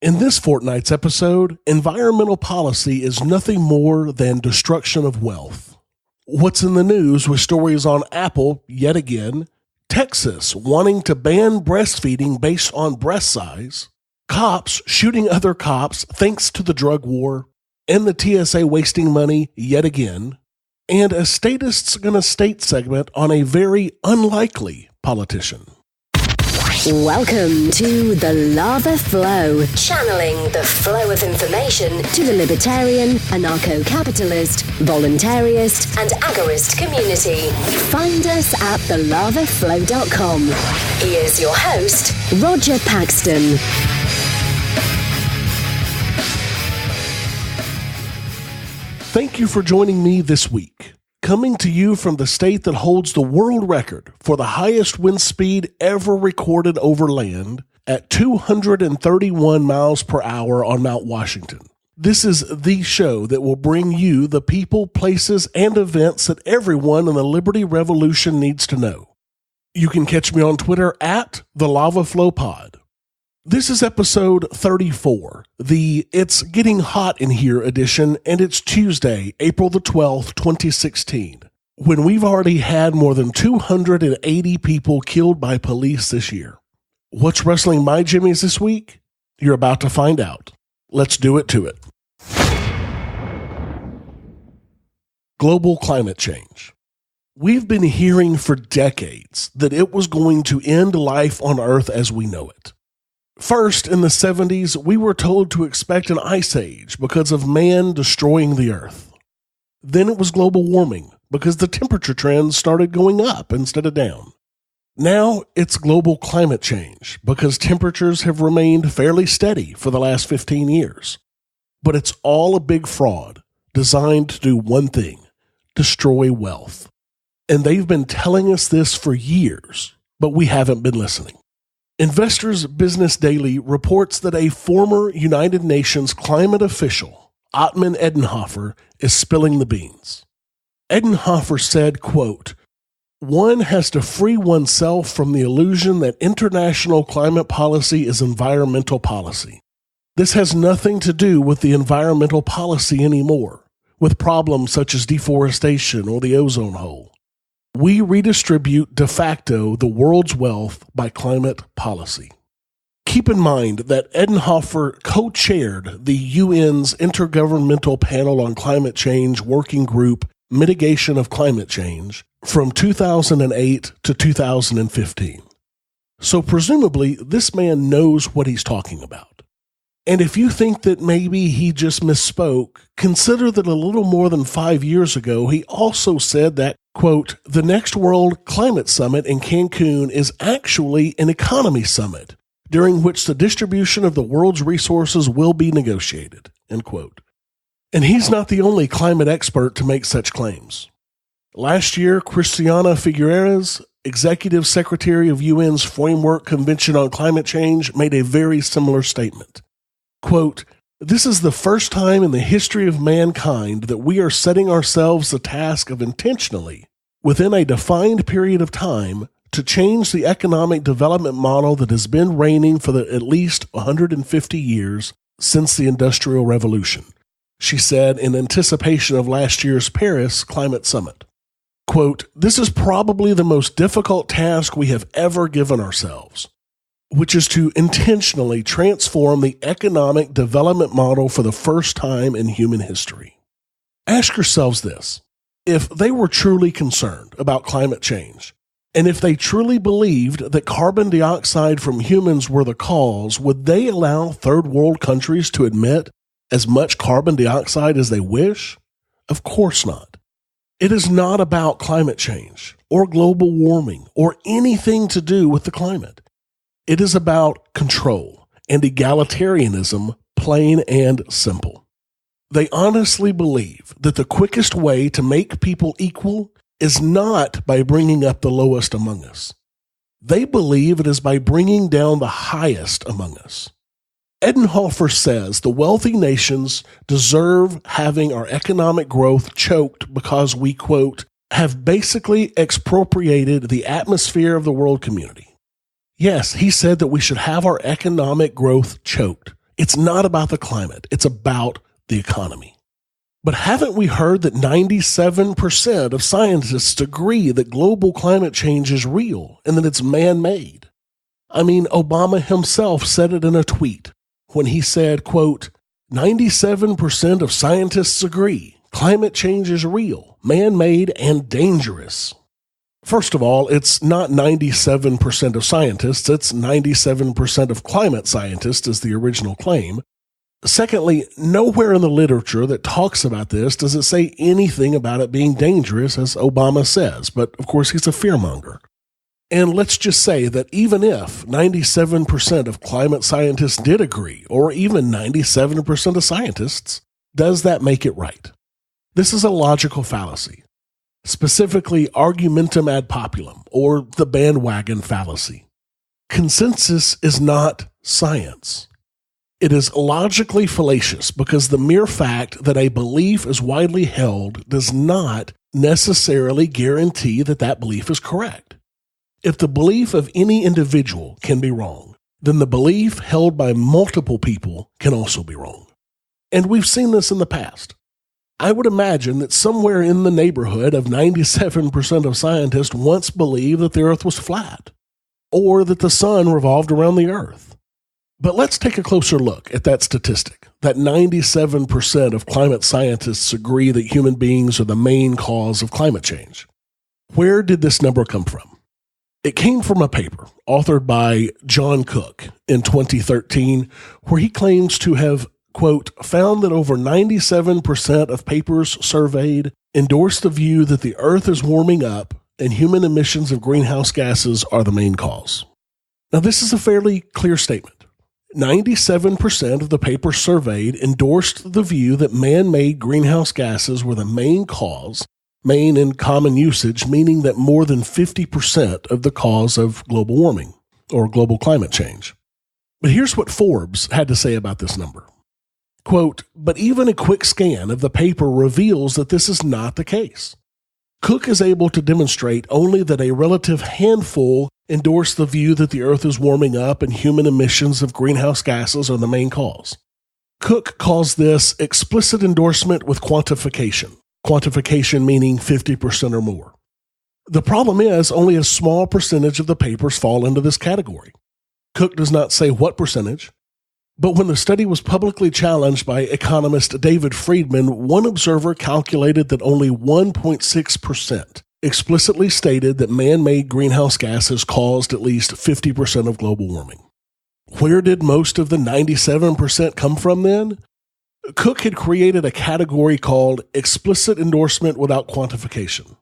In this fortnight's episode, environmental policy is nothing more than destruction of wealth. What's in the news with stories on Apple, yet again, Texas wanting to ban breastfeeding based on breast size, cops shooting other cops thanks to the drug war, and the TSA wasting money yet again, and a Statists Gonna State segment on a very unlikely politician. Welcome to The Lava Flow, channeling the flow of information to the libertarian, anarcho-capitalist, voluntarist, and agorist community. Find us at thelavaflow.com. Here's your host, Roger Paxton. Thank you for joining me this week. Coming to you from the state that holds the world record for the highest wind speed ever recorded over land at 231 miles per hour on Mount Washington. This is the show that will bring you the people, places, and events that everyone in the Liberty Revolution needs to know. You can catch me on Twitter at the Lava Flow Pod. This is episode 34, the It's Getting Hot in Here edition, and it's Tuesday, April the 12th, 2016, when we've already had more than 280 people killed by police this year. What's rustling my jimmies this week? You're about to find out. Let's do it to it. Global climate change. We've been hearing for decades that it was going to end life on Earth as we know it. First, in the 70s, we were told to expect an ice age because of man destroying the Earth. Then it was global warming because the temperature trends started going up instead of down. Now it's global climate change because temperatures have remained fairly steady for the last 15 years. But it's all a big fraud designed to do one thing: destroy wealth. And they've been telling us this for years, but we haven't been listening. Investors Business Daily reports that a former United Nations climate official, Ottman Edenhofer, is spilling the beans. Edenhofer said, quote, "One has to free oneself from the illusion that international climate policy is environmental policy. This has nothing to do with the environmental policy anymore, with problems such as deforestation or the ozone hole. We redistribute de facto the world's wealth by climate policy." Keep in mind that Edenhofer co-chaired the UN's Intergovernmental Panel on Climate Change Working Group Mitigation of Climate Change from 2008 to 2015. So presumably, this man knows what he's talking about. And if you think that maybe he just misspoke, consider that a little more than 5 years ago, he also said that, quote, "The next World Climate Summit in Cancun is actually an economy summit, during which the distribution of the world's resources will be negotiated," end quote. And he's not the only climate expert to make such claims. Last year, Christiana Figueres, Executive Secretary of UN's Framework Convention on Climate Change, made a very similar statement. Quote, "This is the first time in the history of mankind that we are setting ourselves the task of intentionally, within a defined period of time, to change the economic development model that has been reigning for at least 150 years since the Industrial Revolution," she said in anticipation of last year's Paris Climate Summit. Quote, "This is probably the most difficult task we have ever given ourselves, which is to intentionally transform the economic development model for the first time in human history." Ask yourselves this: if they were truly concerned about climate change, and if they truly believed that carbon dioxide from humans were the cause, would they allow third world countries to emit as much carbon dioxide as they wish? Of course not. It is not about climate change or global warming or anything to do with the climate. It is about control and egalitarianism, plain and simple. They honestly believe that the quickest way to make people equal is not by bringing up the lowest among us. They believe it is by bringing down the highest among us. Edenhofer says the wealthy nations deserve having our economic growth choked because we, quote, "have basically expropriated the atmosphere of the world community." Yes, he said that we should have our economic growth choked It's not about the climate. It's about the economy. But haven't we heard that 97% of scientists agree that global climate change is real and that it's man-made? I mean, Obama himself said it in a tweet when he said, quote, 97% of scientists agree climate change is real, man-made, and dangerous. First of all, it's not 97% of scientists, it's 97% of climate scientists is the original claim. Secondly, nowhere in the literature that talks about this does it say anything about it being dangerous, as Obama says, but of course he's a fearmonger. And let's just say that even if 97% of climate scientists did agree, or even 97% of scientists, does that make it right? This is a logical fallacy, specifically Argumentum Ad Populum, or the bandwagon fallacy. Consensus is not science. It is logically fallacious because the mere fact that a belief is widely held does not necessarily guarantee that that belief is correct. If the belief of any individual can be wrong, then the belief held by multiple people can also be wrong. And we've seen this in the past. I would imagine that somewhere in the neighborhood of 97% of scientists once believed that the earth was flat, or that the sun revolved around the earth. But let's take a closer look at that statistic, that 97% of climate scientists agree that human beings are the main cause of climate change. Where did this number come from? It came from a paper authored by John Cook in 2013, where he claims to have, quote, found that over 97% of papers surveyed endorse the view that the earth is warming up and human emissions of greenhouse gases are the main cause. Now, this is a fairly clear statement. 97% of the papers surveyed endorsed the view that man-made greenhouse gases were the main cause, main in common usage, meaning that more than 50% of the cause of global warming or global climate change. But here's what Forbes had to say about this number. Quote, but even a quick scan of the paper reveals that this is not the case. Cook is able to demonstrate only that a relative handful endorse the view that the earth is warming up and human emissions of greenhouse gases are the main cause. Cook calls this explicit endorsement with quantification. Quantification meaning 50% or more. The problem is only a small percentage of the papers fall into this category. Cook does not say what percentage, but when the study was publicly challenged by economist David Friedman, one observer calculated that only 1.6% explicitly stated that man-made greenhouse gases caused at least 50% of global warming. Where did most of the 97% come from then? Cook had created a category called explicit endorsement without quantification.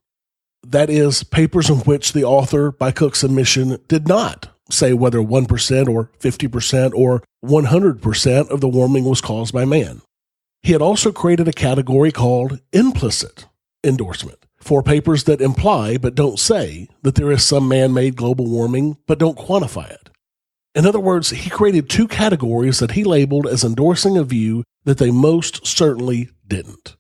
That is, papers in which the author, by Cook's admission, did not say whether 1% or 50% or 100% of the warming was caused by man. He had also created a category called implicit endorsement for papers that imply but don't say that there is some man-made global warming but don't quantify it. In other words, he created two categories that he labeled as endorsing a view that they most certainly didn't.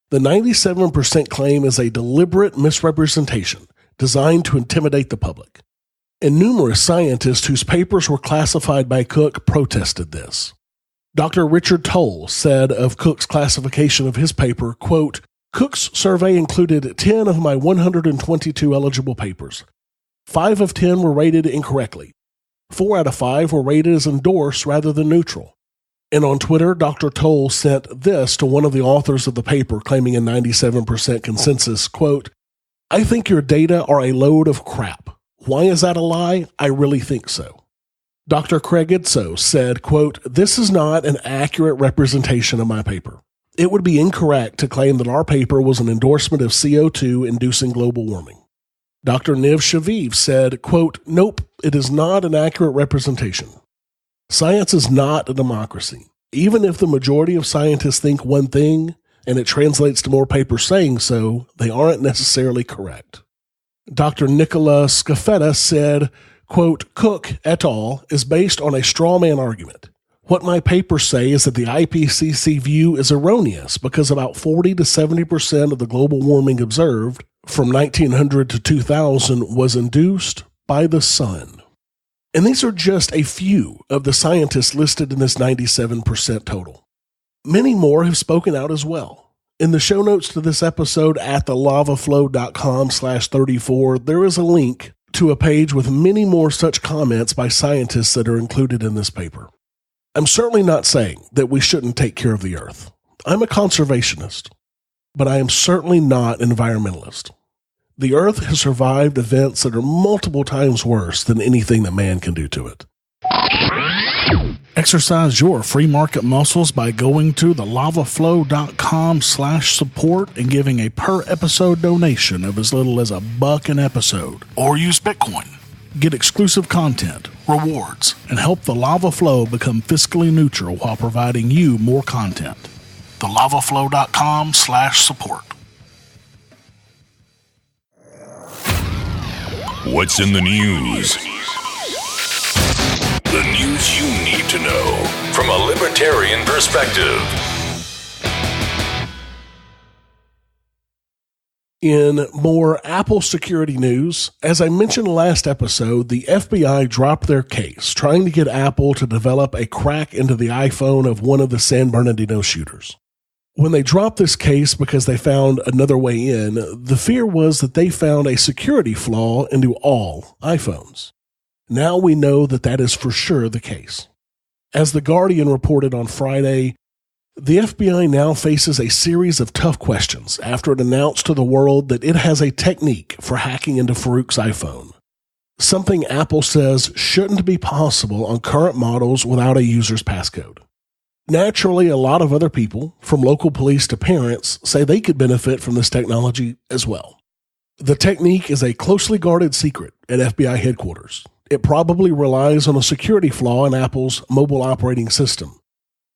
The 97% claim is a deliberate misrepresentation designed to intimidate the public. And numerous scientists whose papers were classified by Cook protested this. Dr. Richard Toll said of Cook's classification of his paper, quote, Cook's survey included 10 of my 122 eligible papers. 5 of 10 were rated incorrectly. 4 out of 5 were rated as endorsed rather than neutral. And on Twitter, Dr. Toll sent this to one of the authors of the paper claiming a 97% consensus, quote, I think your data are a load of crap. Why is that a lie? I really think so. Dr. Craig Idso said, quote, this is not an accurate representation of my paper. It would be incorrect to claim that our paper was an endorsement of CO2 inducing global warming. Dr. Niv Shaviv said, quote, nope, it is not an accurate representation. Science is not a democracy. Even if the majority of scientists think one thing, and it translates to more papers saying so, they aren't necessarily correct. Dr. Nicola Scafetta said, quote, Cook et al. Is based on a straw man argument. What my papers say is that the IPCC view is erroneous because about 40 to 70% of the global warming observed from 1900 to 2000 was induced by the sun. And these are just a few of the scientists listed in this 97% total. Many more have spoken out as well. In the show notes to this episode at thelavaflow.com/34, there is a link to a page with many more such comments by scientists that are included in this paper. I'm certainly not saying that we shouldn't take care of the earth. I'm a conservationist, but I am certainly not an environmentalist. The earth has survived events that are multiple times worse than anything that man can do to it. Exercise your free market muscles by going to thelavaflow.com/support and giving a per episode donation of as little as $1 an episode, or use Bitcoin. Get exclusive content, rewards, and help the Lava Flow become fiscally neutral while providing you more content. thelavaflow.com/support. What's in the news? The news you need to know from a libertarian perspective. In more Apple security news, as I mentioned last episode, the FBI dropped their case trying to get Apple to develop a crack into the iPhone of one of the San Bernardino shooters. When they dropped this case because they found another way in, the fear was that they found a security flaw into all iPhones. Now we know that that is for sure the case. As The Guardian reported on Friday, the FBI now faces a series of tough questions after it announced to the world that it has a technique for hacking into Farouk's iPhone, something Apple says shouldn't be possible on current models without a user's passcode. Naturally, a lot of other people, from local police to parents, say they could benefit from this technology as well. The technique is a closely guarded secret at FBI headquarters. It probably relies on a security flaw in Apple's mobile operating system.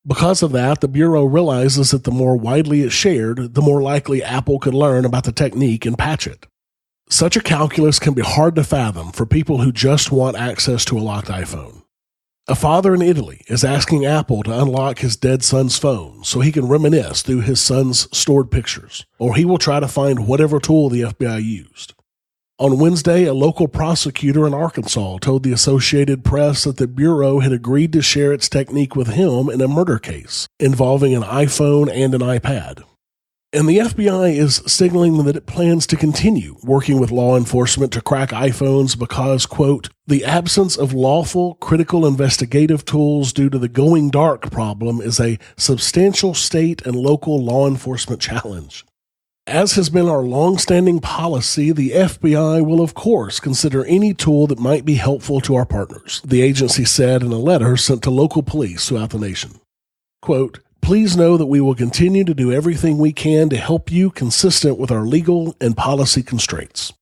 Because of that, the Bureau realizes that the more widely it's shared, the more likely Apple could learn about the technique and patch it. Such a calculus can be hard to fathom for people who just want access to a locked iPhone. A father in Italy is asking Apple to unlock his dead son's phone so he can reminisce through his son's stored pictures, or he will try to find whatever tool the FBI used. On Wednesday, a local prosecutor in Arkansas told the Associated Press that the Bureau had agreed to share its technique with him in a murder case involving an iPhone and an iPad. And the FBI is signaling that it plans to continue working with law enforcement to crack iPhones because, quote, the absence of lawful critical investigative tools due to the going dark problem is a substantial state and local law enforcement challenge. As has been our long-standing policy, the FBI will of course consider any tool that might be helpful to our partners, the agency said in a letter sent to local police throughout the nation. Quote, please know that we will continue to do everything we can to help you consistent with our legal and policy constraints.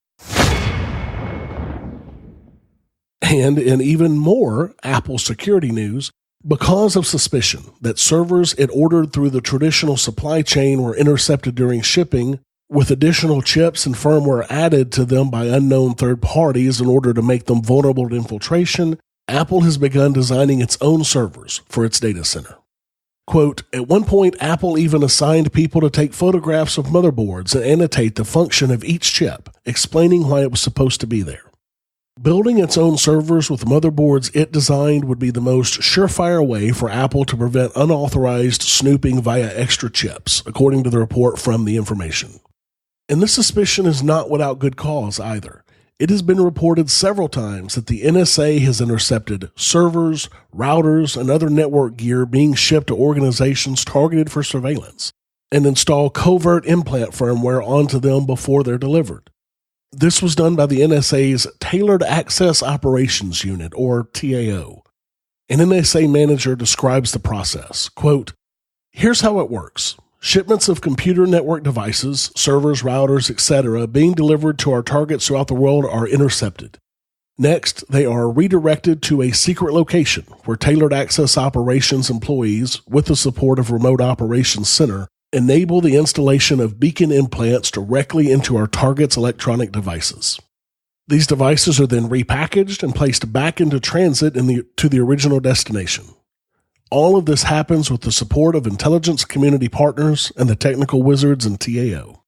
And in even more Apple security news, because of suspicion that servers it ordered through the traditional supply chain were intercepted during shipping, with additional chips and firmware added to them by unknown third parties in order to make them vulnerable to infiltration, Apple has begun designing its own servers for its data center. Quote, at one point, Apple even assigned people to take photographs of motherboards and annotate the function of each chip, explaining why it was supposed to be there. Building its own servers with motherboards it designed would be the most surefire way for Apple to prevent unauthorized snooping via extra chips, according to the report from The Information. And this suspicion is not without good cause either. It has been reported several times that the NSA has intercepted servers, routers, and other network gear being shipped to organizations targeted for surveillance, and install covert implant firmware onto them before they're delivered. This was done by the NSA's Tailored Access Operations Unit, or TAO. An NSA manager describes the process. Quote, here's how it works. Shipments of computer network devices, servers, routers, etc., being delivered to our targets throughout the world are intercepted. Next, they are redirected to a secret location where Tailored Access Operations employees, with the support of Remote Operations Center, enable the installation of beacon implants directly into our target's electronic devices. These devices are then repackaged and placed back into transit to the original destination. All of this happens with the support of intelligence community partners and the technical wizards in TAO.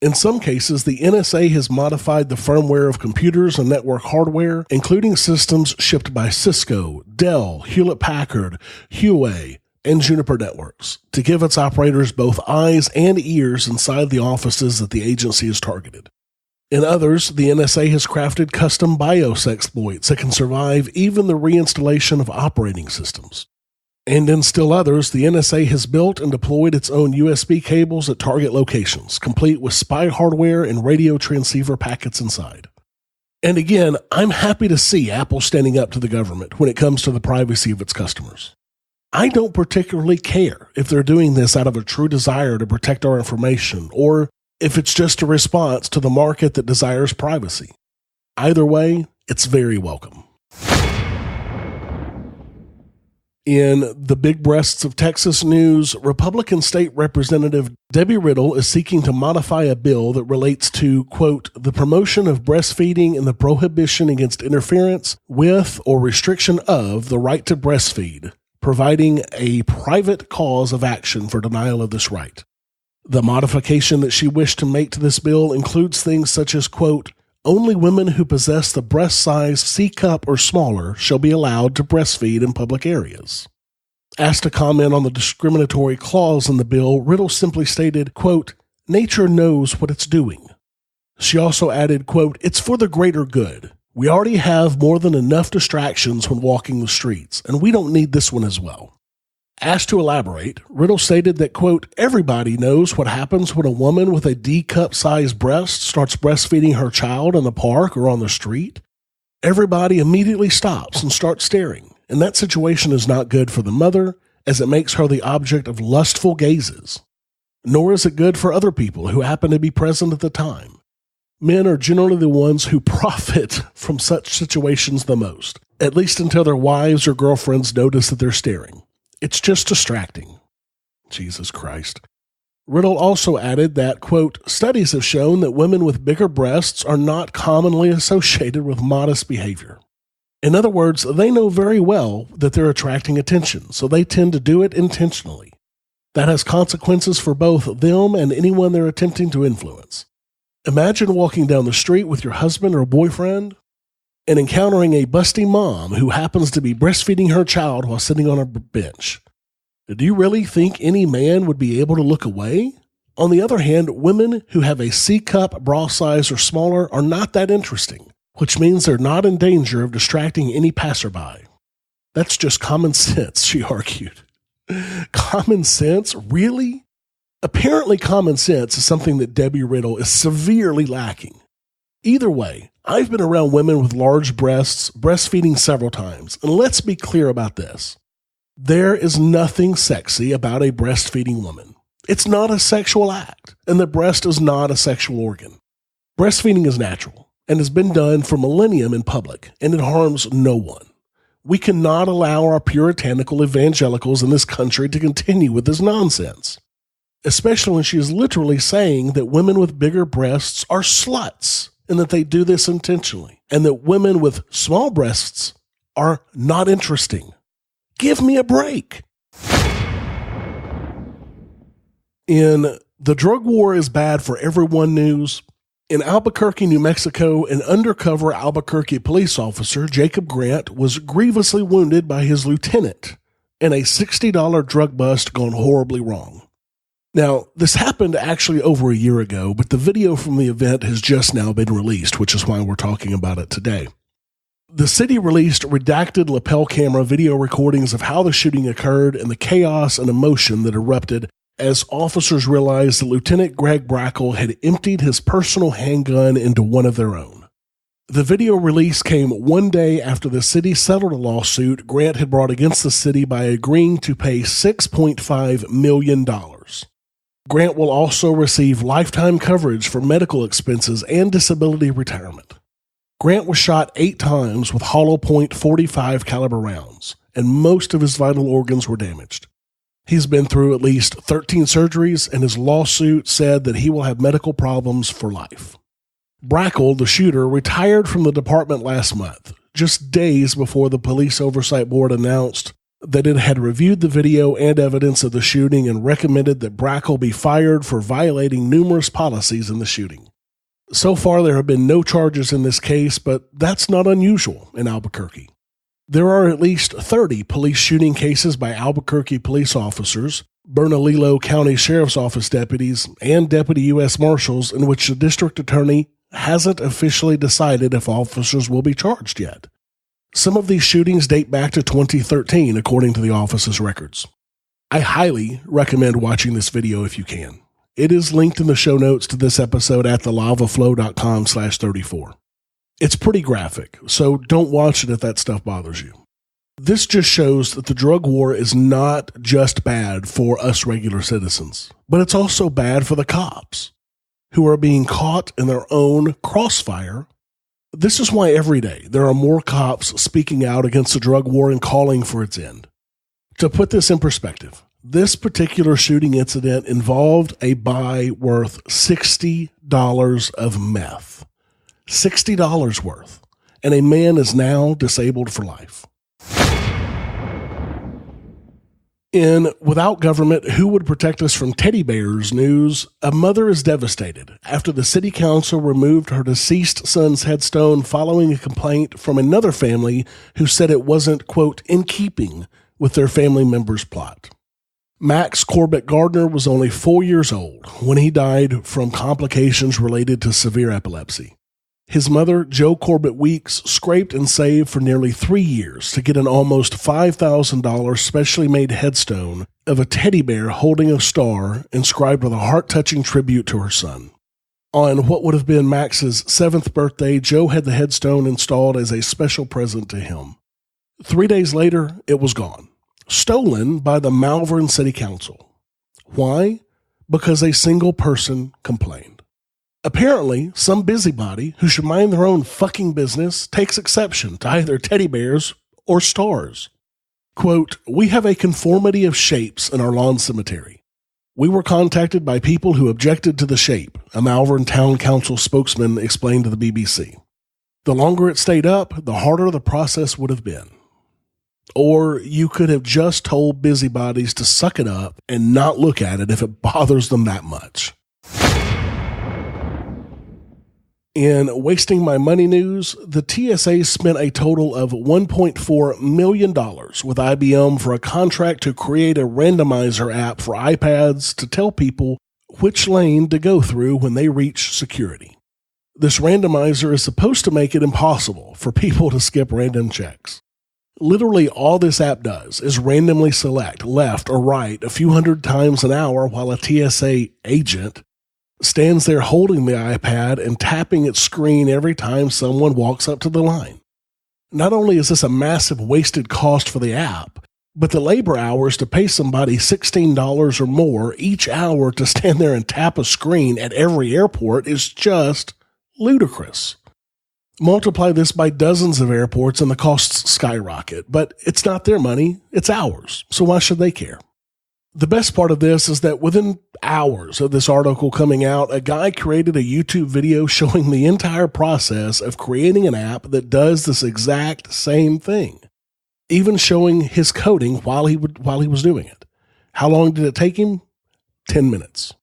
In some cases, the NSA has modified the firmware of computers and network hardware, including systems shipped by Cisco, Dell, Hewlett-Packard, Huawei, and Juniper Networks, to give its operators both eyes and ears inside the offices that the agency has targeted. In others, the NSA has crafted custom BIOS exploits that can survive even the reinstallation of operating systems. And in still others, the NSA has built and deployed its own USB cables at target locations, complete with spy hardware and radio transceiver packets inside. And again, I'm happy to see Apple standing up to the government when it comes to the privacy of its customers. I don't particularly care if they're doing this out of a true desire to protect our information, or if it's just a response to the market that desires privacy. Either way, it's very welcome. In the Big Breasts of Texas news, Republican State Representative Debbie Riddle is seeking to modify a bill that relates to, quote, the promotion of breastfeeding and the prohibition against interference with or restriction of the right to breastfeed, providing a private cause of action for denial of this right. The modification that she wished to make to this bill includes things such as, quote, only women who possess the breast size C-cup or smaller shall be allowed to breastfeed in public areas. Asked to comment on the discriminatory clause in the bill, Riddle simply stated, quote, nature knows what it's doing. She also added, quote, it's for the greater good. We already have more than enough distractions when walking the streets, and we don't need this one as well. Asked to elaborate, Riddle stated that, quote, everybody knows what happens when a woman with a D-cup sized breast starts breastfeeding her child in the park or on the street. Everybody immediately stops and starts staring, and that situation is not good for the mother, as it makes her the object of lustful gazes. Nor is it good for other people who happen to be present at the time. Men are generally the ones who profit from such situations the most, at least until their wives or girlfriends notice that they're staring. It's just distracting. Jesus Christ. Riddle also added that, quote, studies have shown that women with bigger breasts are not commonly associated with modest behavior. In other words, they know very well that they're attracting attention, so they tend to do it intentionally. That has consequences for both them and anyone they're attempting to influence. Imagine walking down the street with your husband or boyfriend and encountering a busty mom who happens to be breastfeeding her child while sitting on a bench. Do you really think any man would be able to look away? On the other hand, women who have a C-cup bra size or smaller are not that interesting, which means they're not in danger of distracting any passerby. That's just common sense, she argued. Common sense? Really? Apparently common sense is something that Debbie Riddle is severely lacking. Either way, I've been around women with large breasts breastfeeding several times, and let's be clear about this. There is nothing sexy about a breastfeeding woman. It's not a sexual act, and the breast is not a sexual organ. Breastfeeding is natural and has been done for millennia in public, and it harms no one. We cannot allow our puritanical evangelicals in this country to continue with this nonsense, especially when she is literally saying that women with bigger breasts are sluts, and that they do this intentionally, and that women with small breasts are not interesting. Give me a break. In the drug war is bad for everyone news, in Albuquerque, New Mexico, an undercover Albuquerque police officer, Jacob Grant, was grievously wounded by his lieutenant in a $60 drug bust gone horribly wrong. Now, this happened actually over a year ago, but the video from the event has just now been released, which is why we're talking about it today. The city released redacted lapel camera video recordings of how the shooting occurred and the chaos and emotion that erupted as officers realized that Lieutenant Greg Brackle had emptied his personal handgun into one of their own. The video release came one day after the city settled a lawsuit Grant had brought against the city by agreeing to pay $6.5 million. Grant will also receive lifetime coverage for medical expenses and disability retirement. Grant was shot 8 times with hollow point .45 caliber rounds, and most of his vital organs were damaged. He's been through at least 13 surgeries, and his lawsuit said that he will have medical problems for life. Brackle, the shooter, retired from the department last month, just days before the Police Oversight Board announced that it had reviewed the video and evidence of the shooting and recommended that Brackle be fired for violating numerous policies in the shooting. So far, there have been no charges in this case, but that's not unusual in Albuquerque. There are at least 30 police shooting cases by Albuquerque police officers, Bernalillo County Sheriff's Office deputies, and deputy U.S. Marshals in which the district attorney hasn't officially decided if officers will be charged yet. Some of these shootings date back to 2013, according to the office's records. I highly recommend watching this video if you can. It is linked in the show notes to this episode at thelavaflow.com/34. It's pretty graphic, so don't watch it if that stuff bothers you. This just shows that the drug war is not just bad for us regular citizens, but it's also bad for the cops, who are being caught in their own crossfire. This is why every day there are more cops speaking out against the drug war and calling for its end. To put this in perspective, this particular shooting incident involved a buy worth $60 of meth. $60 worth. And a man is now disabled for life. In Without Government, Who Would Protect Us from Teddy Bears news, a mother is devastated after the city council removed her deceased son's headstone following a complaint from another family who said it wasn't, quote, in keeping with their family member's plot. Max Corbett Gardner was only 4 years old when he died from complications related to severe epilepsy. His mother, Jo Corbett Weeks, scraped and saved for nearly 3 years to get an almost $5,000 specially made headstone of a teddy bear holding a star inscribed with a heart-touching tribute to her son. On what would have been Max's 7th birthday, Jo had the headstone installed as a special present to him. 3 days later, it was gone, stolen by the Malvern City Council. Why? Because a single person complained. Apparently, some busybody who should mind their own fucking business takes exception to either teddy bears or stars. Quote, "We have a conformity of shapes in our lawn cemetery. We were contacted by people who objected to the shape," a Malvern Town Council spokesman explained to the BBC. "The longer it stayed up, the harder the process would have been. Or you could have just told busybodies to suck it up and not look at it if it bothers them that much." In Wasting My Money news, the TSA spent a total of $1.4 million with IBM for a contract to create a randomizer app for iPads to tell people which lane to go through when they reach security. This randomizer is supposed to make it impossible for people to skip random checks. Literally all this app does is randomly select left or right a few hundred times an hour while a TSA agent stands there holding the iPad and tapping its screen every time someone walks up to the line. Not only is this a massive wasted cost for the app, but the labor hours to pay somebody $16 or more each hour to stand there and tap a screen at every airport is just ludicrous. Multiply this by dozens of airports and the costs skyrocket, but it's not their money, it's ours, so why should they care? The best part of this is that within hours of this article coming out, a guy created a YouTube video showing the entire process of creating an app that does this exact same thing, even showing his coding while he was doing it. How long did it take him? 10 minutes.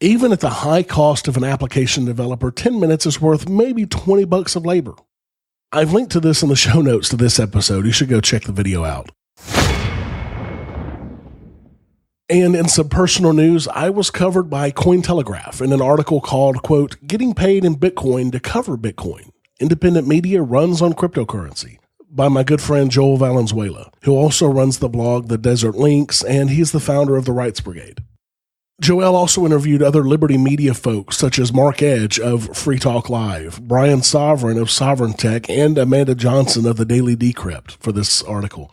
Even at the high cost of an application developer, 10 minutes is worth maybe $20 of labor. I've linked to this in the show notes to this episode. You should go check the video out. And in some personal news, I was covered by Cointelegraph in an article called, quote, "Getting Paid in Bitcoin to Cover Bitcoin. Independent Media Runs on Cryptocurrency," by my good friend Joel Valenzuela, who also runs the blog The Desert Links, and he's the founder of the Rights Brigade. Joel also interviewed other Liberty Media folks such as Mark Edge of Free Talk Live, Brian Sovereign of Sovereign Tech, and Amanda Johnson of the Daily Decrypt for this article.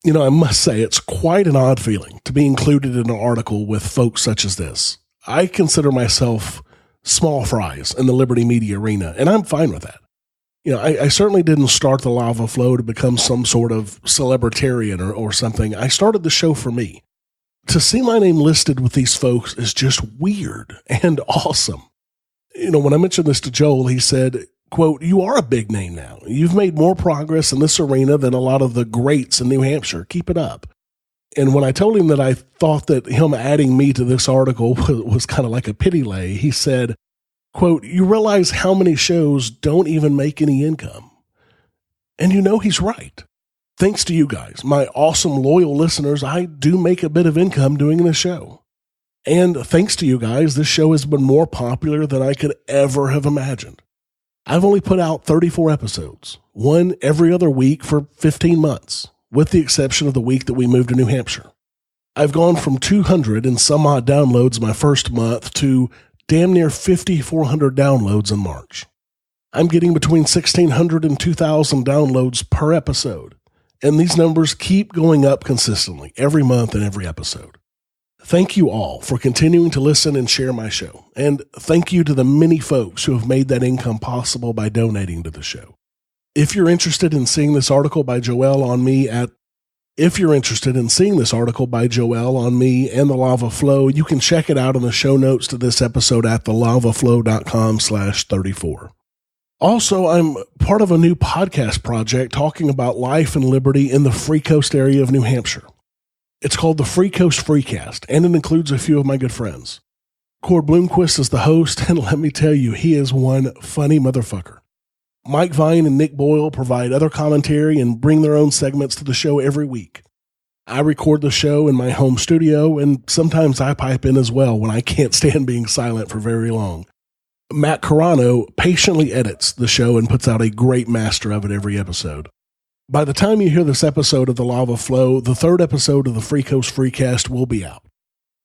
You know, I must say, it's quite an odd feeling to be included in an article with folks such as this. I consider myself small fries in the Liberty Media arena, and I'm fine with that. You know, I certainly didn't start the Lava Flow to become some sort of celebritarian or something. I started the show for me. To see my name listed with these folks is just weird and awesome. You know, when I mentioned this to Joel, he said, Quote, "You are a big name now. You've made more progress in this arena than a lot of the greats in New Hampshire. Keep it up." And when I told him that I thought that him adding me to this article was kind of like a pity lay, he said, quote, "You realize how many shows don't even make any income?" And you know he's right. Thanks to you guys, my awesome loyal listeners, I do make a bit of income doing this show. And thanks to you guys, this show has been more popular than I could ever have imagined. I've only put out 34 episodes, one every other week for 15 months, with the exception of the week that we moved to New Hampshire. I've gone from 200 and some odd downloads my first month to damn near 5,400 downloads in March. I'm getting between 1,600 and 2,000 downloads per episode, and these numbers keep going up consistently every month and every episode. Thank you all for continuing to listen and share my show, and thank you to the many folks who have made that income possible by donating to the show. If you're interested in seeing this article by Joel on me and the Lava Flow, you can check it out in the show notes to this episode at thelavaflow.com/34. Also, I'm part of a new podcast project talking about life and liberty in the Free Coast area of New Hampshire. It's called the Free Coast Freecast, and it includes a few of my good friends. Cord Bloomquist is the host, and let me tell you, he is one funny motherfucker. Mike Vine and Nick Boyle provide other commentary and bring their own segments to the show every week. I record the show in my home studio, and sometimes I pipe in as well when I can't stand being silent for very long. Matt Carano patiently edits the show and puts out a great master of it every episode. By the time you hear this episode of The Lava Flow, the third episode of the Free Coast Freecast will be out.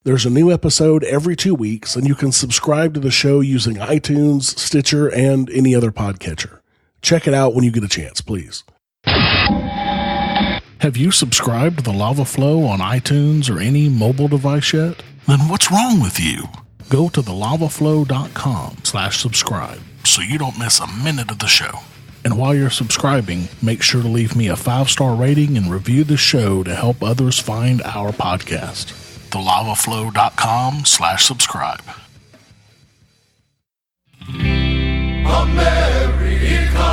There's a new episode every 2 weeks, and you can subscribe to the show using iTunes, Stitcher, and any other podcatcher. Check it out when you get a chance, please. Have you subscribed to The Lava Flow on iTunes or any mobile device yet? Then what's wrong with you? Go to thelavaflow.com/subscribe so you don't miss a minute of the show. And while you're subscribing, make sure to leave me a 5-star rating and review the show to help others find our podcast. thelavaflow.com/subscribe. America,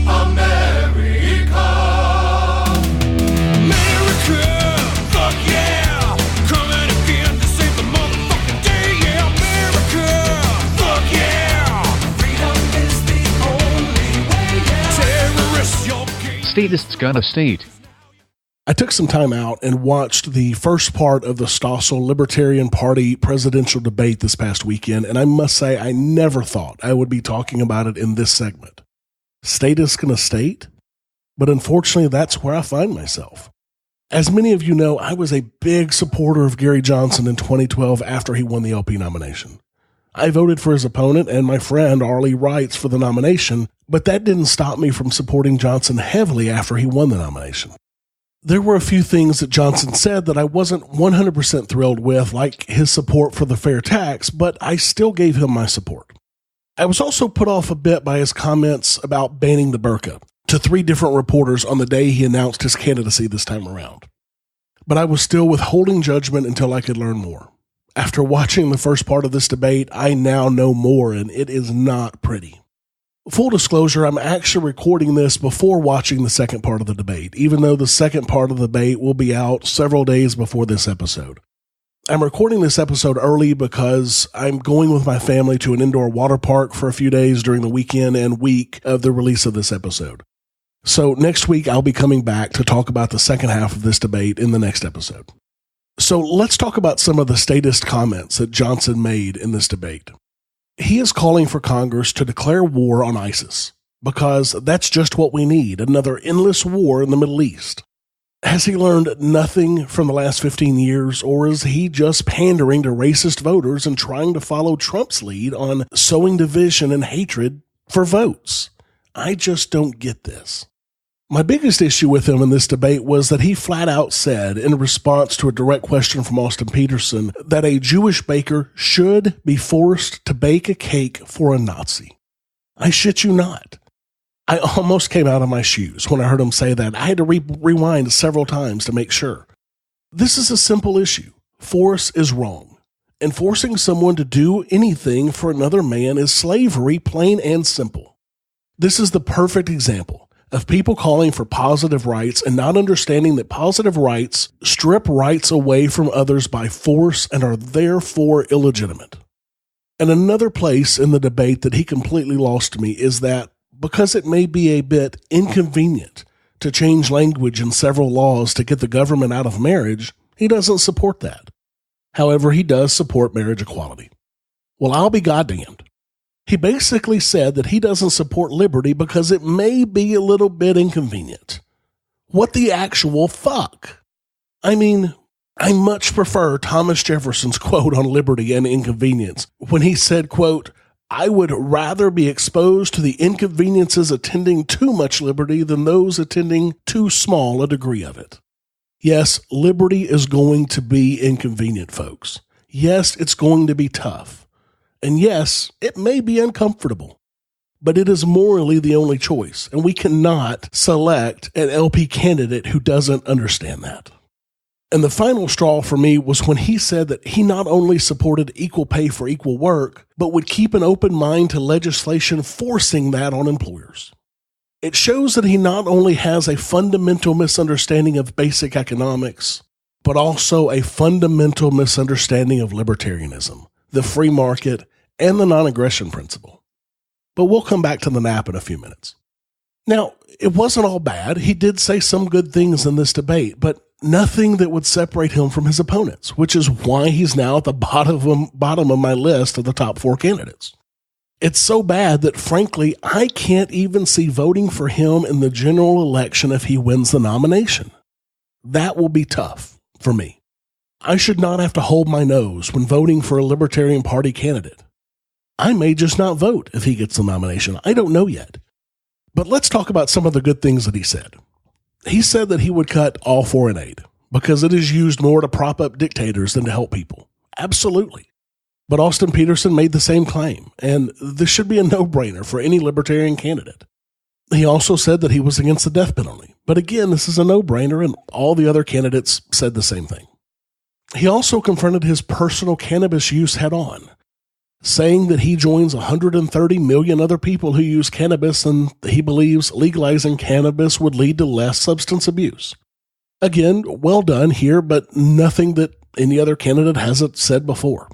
America, America, fuck yeah, coming again to save the motherfucking day, yeah, America, fuck yeah, freedom is the only way, yeah, terrorists, your game. Statists got a state. I took some time out and watched the first part of the Stossel Libertarian Party presidential debate this past weekend, and I must say I never thought I would be talking about it in this segment. Statists gonna state? But unfortunately, that's where I find myself. As many of you know, I was a big supporter of Gary Johnson in 2012 after he won the LP nomination. I voted for his opponent and my friend Arlie Wrights for the nomination, but that didn't stop me from supporting Johnson heavily after he won the nomination. There were a few things that Johnson said that I wasn't 100% thrilled with, like his support for the fair tax, but I still gave him my support. I was also put off a bit by his comments about banning the burqa to 3 different reporters on the day he announced his candidacy this time around. But I was still withholding judgment until I could learn more. After watching the first part of this debate, I now know more, and it is not pretty. Full disclosure, I'm actually recording this before watching the second part of the debate, even though the second part of the debate will be out several days before this episode. I'm recording this episode early because I'm going with my family to an indoor water park for a few days during the weekend and week of the release of this episode. So next week, I'll be coming back to talk about the second half of this debate in the next episode. So let's talk about some of the statist comments that Johnson made in this debate. He is calling for Congress to declare war on ISIS because that's just what we need, another endless war in the Middle East. Has he learned nothing from the last 15 years, or is he just pandering to racist voters and trying to follow Trump's lead on sowing division and hatred for votes? I just don't get this. My biggest issue with him in this debate was that he flat out said, in response to a direct question from Austin Peterson, that a Jewish baker should be forced to bake a cake for a Nazi. I shit you not. I almost came out of my shoes when I heard him say that. I had to rewind several times to make sure. This is a simple issue. Force is wrong. And forcing someone to do anything for another man is slavery, plain and simple. This is the perfect example of people calling for positive rights and not understanding that positive rights strip rights away from others by force and are therefore illegitimate. And another place in the debate that he completely lost me is that because it may be a bit inconvenient to change language in several laws to get the government out of marriage, he doesn't support that. However, he does support marriage equality. Well, I'll be goddamned. He basically said that he doesn't support liberty because it may be a little bit inconvenient. What the actual fuck? I mean, I much prefer Thomas Jefferson's quote on liberty and inconvenience when he said, quote, "I would rather be exposed to the inconveniences attending too much liberty than those attending too small a degree of it." Yes, liberty is going to be inconvenient, folks. Yes, it's going to be tough. And yes, it may be uncomfortable. But it is morally the only choice, and we cannot select an LP candidate who doesn't understand that. And the final straw for me was when he said that he not only supported equal pay for equal work, but would keep an open mind to legislation forcing that on employers. It shows that he not only has a fundamental misunderstanding of basic economics, but also a fundamental misunderstanding of libertarianism, the free market, and the non-aggression principle. But we'll come back to the nap in a few minutes. Now, it wasn't all bad. He did say some good things in this debate, but nothing that would separate him from his opponents, which is why he's now at the bottom of my list of the top 4 candidates. It's so bad that, frankly, I can't even see voting for him in the general election if he wins the nomination. That will be tough for me. I should not have to hold my nose when voting for a Libertarian Party candidate. I may just not vote if he gets the nomination. I don't know yet. But let's talk about some of the good things that he said. He said that he would cut all foreign aid because it is used more to prop up dictators than to help people. Absolutely. But Austin Peterson made the same claim, and this should be a no-brainer for any libertarian candidate. He also said that he was against the death penalty. But again, this is a no-brainer, and all the other candidates said the same thing. He also confronted his personal cannabis use head-on, saying that he joins 130 million other people who use cannabis, and he believes legalizing cannabis would lead to less substance abuse. Again, well done here, but nothing that any other candidate hasn't said before.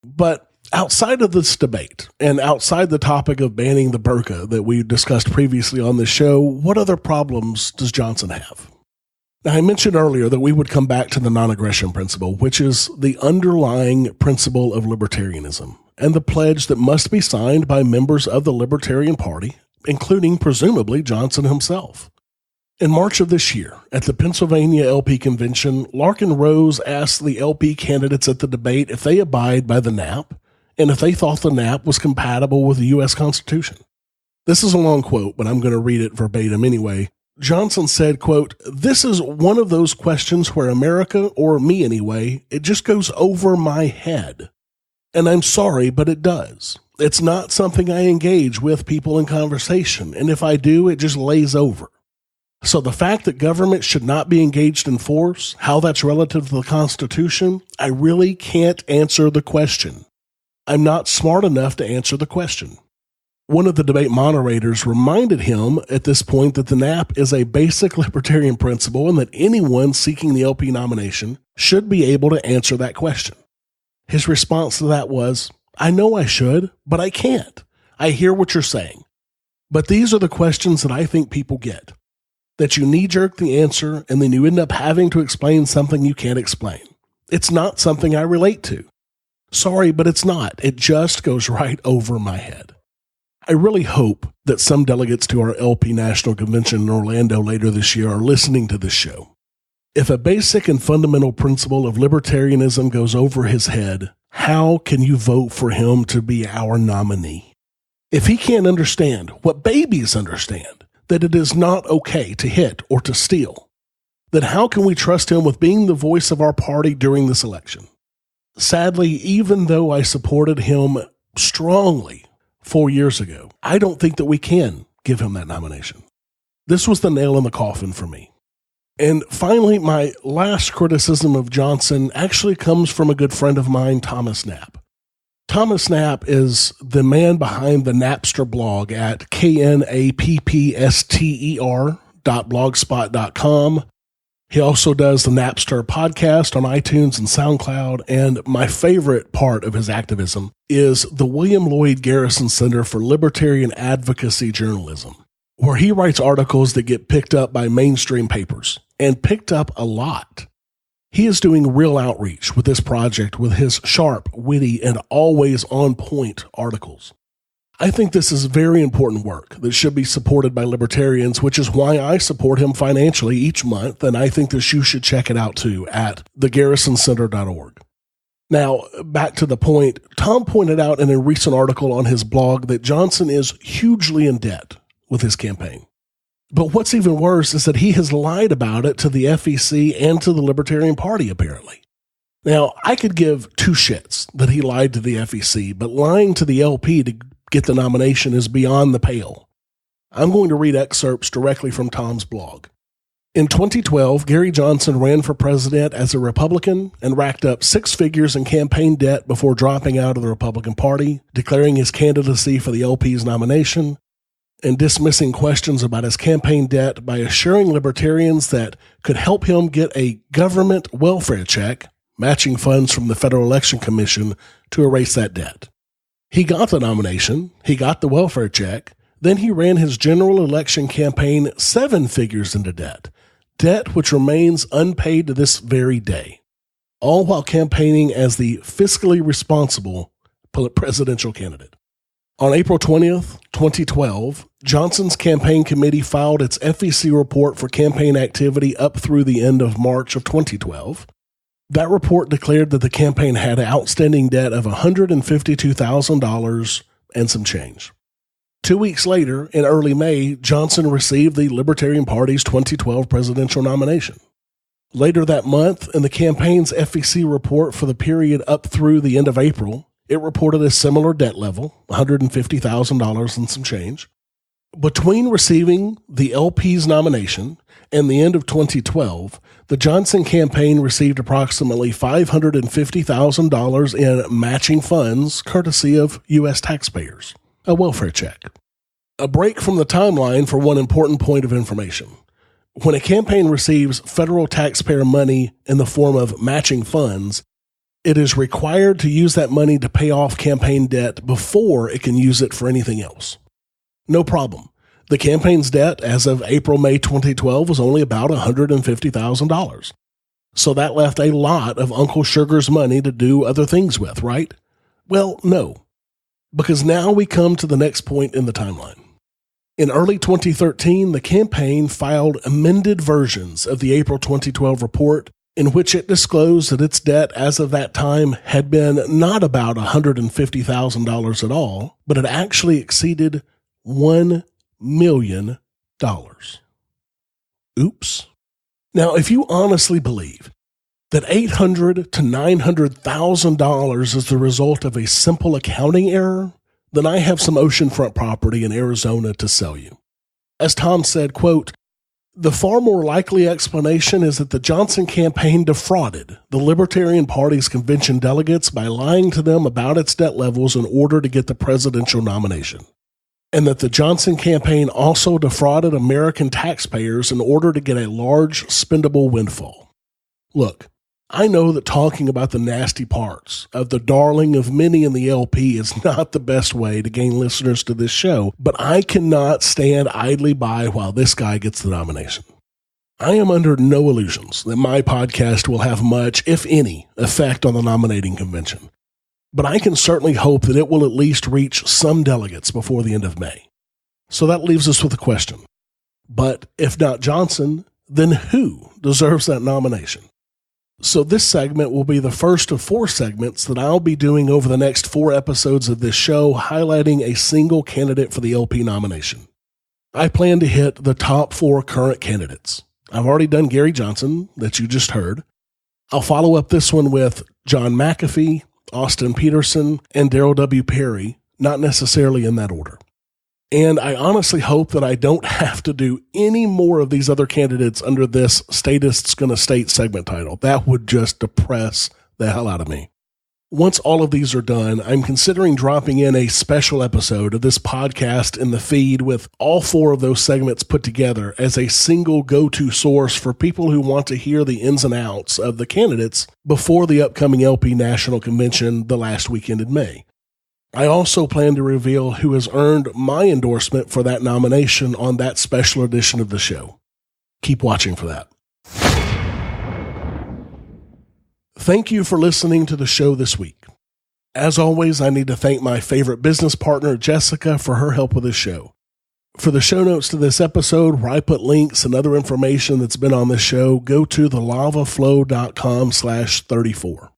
But outside of this debate, and outside the topic of banning the burqa that we discussed previously on this show, what other problems does Johnson have? Now, I mentioned earlier that we would come back to the non-aggression principle, which is the underlying principle of libertarianism, and the pledge that must be signed by members of the Libertarian Party, including, presumably, Johnson himself. In March of this year, at the Pennsylvania LP Convention, Larkin Rose asked the LP candidates at the debate if they abide by the NAP, and if they thought the NAP was compatible with the U.S. Constitution. This is a long quote, but I'm going to read it verbatim anyway. Johnson said, quote, "This is one of those questions where America, or me anyway, it just goes over my head. And I'm sorry, but it does. It's not something I engage with people in conversation, and if I do, it just lays over. So the fact that government should not be engaged in force, how that's relative to the Constitution, I really can't answer the question. I'm not smart enough to answer the question." One of the debate moderators reminded him at this point that the NAP is a basic libertarian principle and that anyone seeking the LP nomination should be able to answer that question. His response to that was, "I know I should, but I can't. I hear what you're saying. But these are the questions that I think people get. That you knee-jerk the answer and then you end up having to explain something you can't explain. It's not something I relate to. Sorry, but it's not. It just goes right over my head." I really hope that some delegates to our LP National Convention in Orlando later this year are listening to this show. If a basic and fundamental principle of libertarianism goes over his head, how can you vote for him to be our nominee? If he can't understand what babies understand, that it is not okay to hit or to steal, then how can we trust him with being the voice of our party during this election? Sadly, even though I supported him strongly 4 years ago, I don't think that we can give him that nomination. This was the nail in the coffin for me. And finally, my last criticism of Johnson actually comes from a good friend of mine, Thomas Knapp. Thomas Knapp is the man behind the Napster blog at knappster.blogspot.com. He also does the Napster podcast on iTunes and SoundCloud, and my favorite part of his activism is the William Lloyd Garrison Center for Libertarian Advocacy Journalism, where he writes articles that get picked up by mainstream papers, and picked up a lot. He is doing real outreach with this project with his sharp, witty, and always on-point articles. I think this is very important work that should be supported by libertarians, which is why I support him financially each month, and I think that you should check it out too at thegarrisoncenter.org. Now, back to the point, Tom pointed out in a recent article on his blog that Johnson is hugely in debt with his campaign. But what's even worse is that he has lied about it to the FEC and to the Libertarian Party, apparently. Now, I could give two shits that he lied to the FEC, but lying to the LP to get the nomination is beyond the pale. I'm going to read excerpts directly from Tom's blog. In 2012, Gary Johnson ran for president as a Republican and racked up six figures in campaign debt before dropping out of the Republican Party, declaring his candidacy for the LP's nomination, and dismissing questions about his campaign debt by assuring libertarians that could help him get a government welfare check, matching funds from the Federal Election Commission, to erase that debt. He got the nomination, he got the welfare check, then he ran his general election campaign 7 figures into debt which remains unpaid to this very day, all while campaigning as the fiscally responsible presidential candidate. On April 20th, 2012, Johnson's campaign committee filed its FEC report for campaign activity up through the end of March of 2012. That report declared that the campaign had an outstanding debt of $152,000 and some change. 2 weeks later, in early May, Johnson received the Libertarian Party's 2012 presidential nomination. Later that month, in the campaign's FEC report for the period up through the end of April, it reported a similar debt level, $150,000 and some change. Between receiving the LP's nomination and the end of 2012, the Johnson campaign received approximately $550,000 in matching funds courtesy of U.S. taxpayers, a welfare check. A break from the timeline for one important point of information. When a campaign receives federal taxpayer money in the form of matching funds, it is required to use that money to pay off campaign debt before it can use it for anything else. No problem. The campaign's debt as of April-May 2012 was only about $150,000. So that left a lot of Uncle Sugar's money to do other things with, right? Well, no. Because now we come to the next point in the timeline. In early 2013, the campaign filed amended versions of the April 2012 report in which it disclosed that its debt as of that time had been not about $150,000 at all, but it actually exceeded $1 million. Oops. Now, if you honestly believe that $800,000 to $900,000 is the result of a simple accounting error, then I have some oceanfront property in Arizona to sell you. As Tom said, quote, "The far more likely explanation is that the Johnson campaign defrauded the Libertarian Party's convention delegates by lying to them about its debt levels in order to get the presidential nomination, and that the Johnson campaign also defrauded American taxpayers in order to get a large spendable windfall." Look, I know that talking about the nasty parts of the darling of many in the LP is not the best way to gain listeners to this show, but I cannot stand idly by while this guy gets the nomination. I am under no illusions that my podcast will have much, if any, effect on the nominating convention, but I can certainly hope that it will at least reach some delegates before the end of May. So that leaves us with a question. But if not Johnson, then who deserves that nomination? So this segment will be the first of 4 segments that I'll be doing over the next 4 episodes of this show, highlighting a single candidate for the LP nomination. I plan to hit the top 4 current candidates. I've already done Gary Johnson, that you just heard. I'll follow up this one with John McAfee, Austin Peterson, and Darrell W. Perry, not necessarily in that order. And I honestly hope that I don't have to do any more of these other candidates under this Statists Gonna State segment title. That would just depress the hell out of me. Once all of these are done, I'm considering dropping in a special episode of this podcast in the feed with all 4 of those segments put together as a single go-to source for people who want to hear the ins and outs of the candidates before the upcoming LP National Convention the last weekend in May. I also plan to reveal who has earned my endorsement for that nomination on that special edition of the show. Keep watching for that. Thank you for listening to the show this week. As always, I need to thank my favorite business partner, Jessica, for her help with this show. For the show notes to this episode, where I put links and other information that's been on this show, go to thelavaflow.com/34.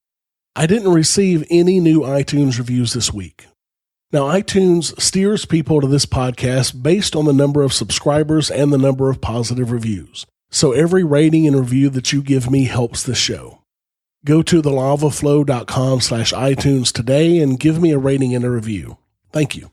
I didn't receive any new iTunes reviews this week. Now, iTunes steers people to this podcast based on the number of subscribers and the number of positive reviews. So every rating and review that you give me helps the show. Go to thelavaflow.com/iTunes today and give me a rating and a review. Thank you.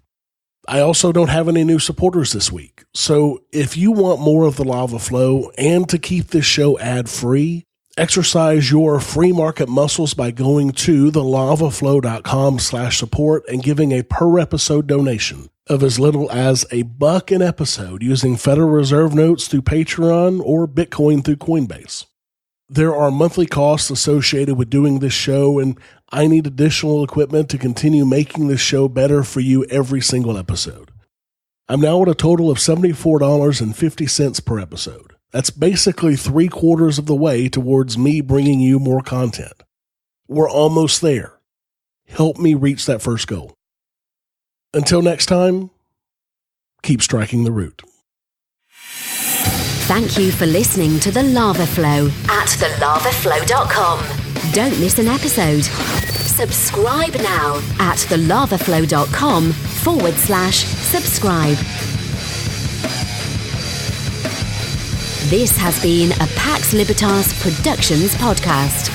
I also don't have any new supporters this week. So if you want more of the Lava Flow and to keep this show ad-free, exercise your free market muscles by going to thelavaflow.com/support and giving a per episode donation of as little as $1 an episode using Federal Reserve notes through Patreon or Bitcoin through Coinbase. There are monthly costs associated with doing this show, and I need additional equipment to continue making this show better for you every single episode. I'm now at a total of $74.50 per episode. That's basically 3/4 of the way towards me bringing you more content. We're almost there. Help me reach that first goal. Until next time, keep striking the root. Thank you for listening to The Lava Flow at thelavaflow.com. Don't miss an episode. Subscribe now at thelavaflow.com/subscribe. This has been a Pax Libertas Productions podcast.